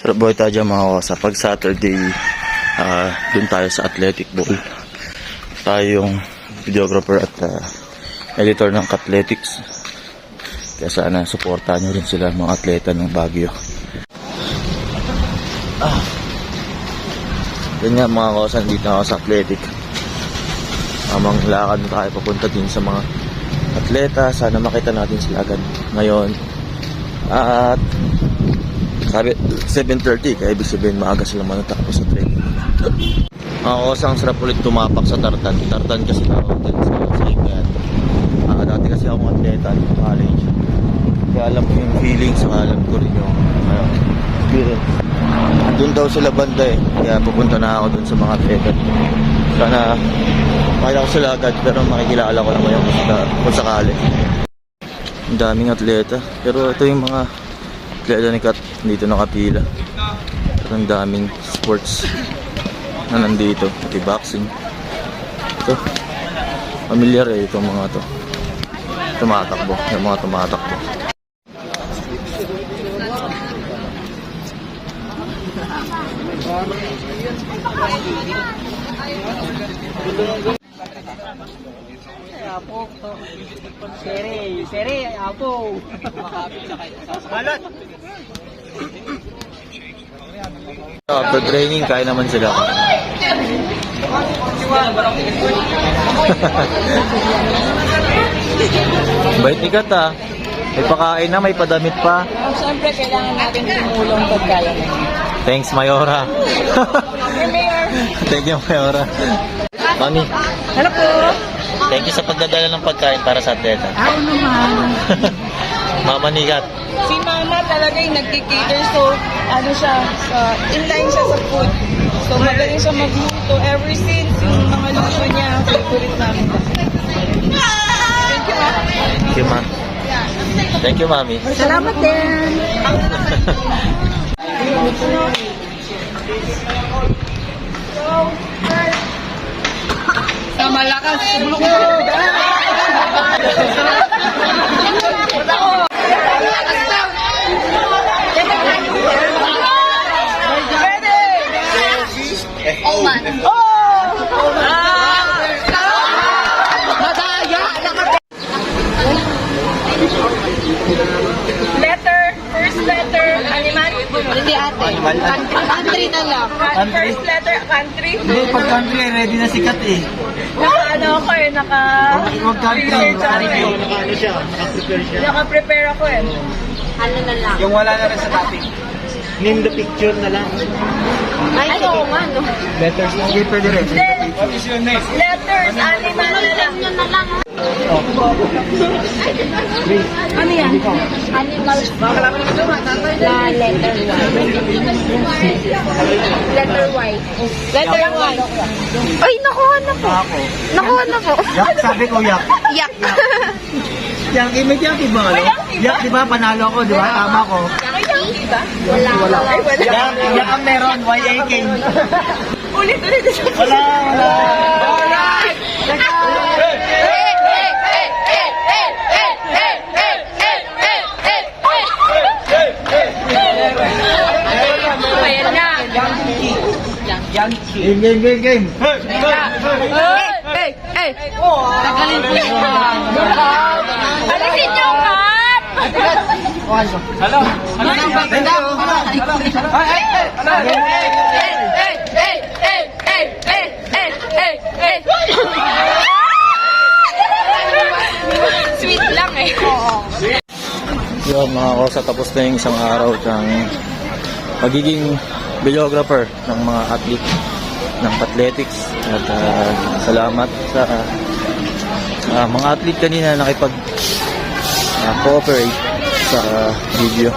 Sarap boy tayo dyan mga kosa. Pag Saturday, dun tayo sa athletic bowl. Tayo yung videographer at editor ng Athletics. Kaya sana supportahan nyo rin sila mga atleta ng Baguio. Yan nga mga kosa, dito ako sa athletic. Amang lakad na tayo papunta din sa mga atleta. Sana makita natin sila agad ngayon. At sabi 7:30, kaya ibig sabihin maaga sila manatapos sa training. Ako ang sarap ulit tumapak sa tartan. Tartan kasi tawag din sa Ikayan. Dati kasi akong atleta ng college. Kaya alam ko yung feelings, alam ko rin yung experience. Doon daw sila banda eh. Kaya pupunta na ako doon sa mga atleta. Sana makita ko sila agad, pero makikilala ko naman yung kung sakali. Ang daming atleta. Pero ito yung mga atleta ni Kat, dito nakapila. Pero ang daming sports na nandito. Pati boxing. Ito. Familiar eh itong mga to. Tumatakbo. Yung mga tumatakbo. Apo. Seri, apo. Balot. After training, kaya naman sila. Bait ni Kat ah. May pakain na, may padamit pa. Siyempre, kailangan natin tumulong pagkaya. Thanks, Mayora. Mayor. Thank you, Mayora. Mami, Hello po. thank you sa pagdadala ng pagkain para sa atleta. Ako naman. Mama ni Kat. Si mama talaga yung nagkikater, so ano siya, inline siya sa food. So magaling siya magluto ever since yung mga luto niya, favorite namin. Thank you, ma. Thank you, Ma. Thank you, Mami. Salamat din. Sa malakas, bulong-bulong. Oman. Letter, first letter, animal. Hindi ate. Country na lang. First letter, country. Hindi, pag country, ready na si Kat eh. Ano ako eh, Huwag country. Naka-ano siya? Naka-prepare siya? Naka-prepare ako eh. Ano na lang. Yung wala na rin sa topic. Name the picture na lang. Ay, oo nga, no. Letters na. Hindi, pwede rin. What is your name? Letters, animal na lang. Yun na lang. Ano yan? Animals na letter Y. Letter Y. Letter Y. Ay, nakuha na po. Nakuha na po. Yak, sabi ko yak. Yak. Yak, may yak ba? May yak, diba? Yak, di ba? Panalo ko, di ba? Tama ko. May yak, diba? Wala. Ay, wala. Yak ang meron, Y-A-K. Ulit. Wala. Ayan na. Game. Hey. Tagalin po yan. Alisin niyo, Kat! Hello. Sweet lang eh. Yun mga kosa, tapos na yung isang araw ng pagiging videographer ng mga athlete ng athletics. At salamat sa mga athlete kanina nakipag cooperate sa video.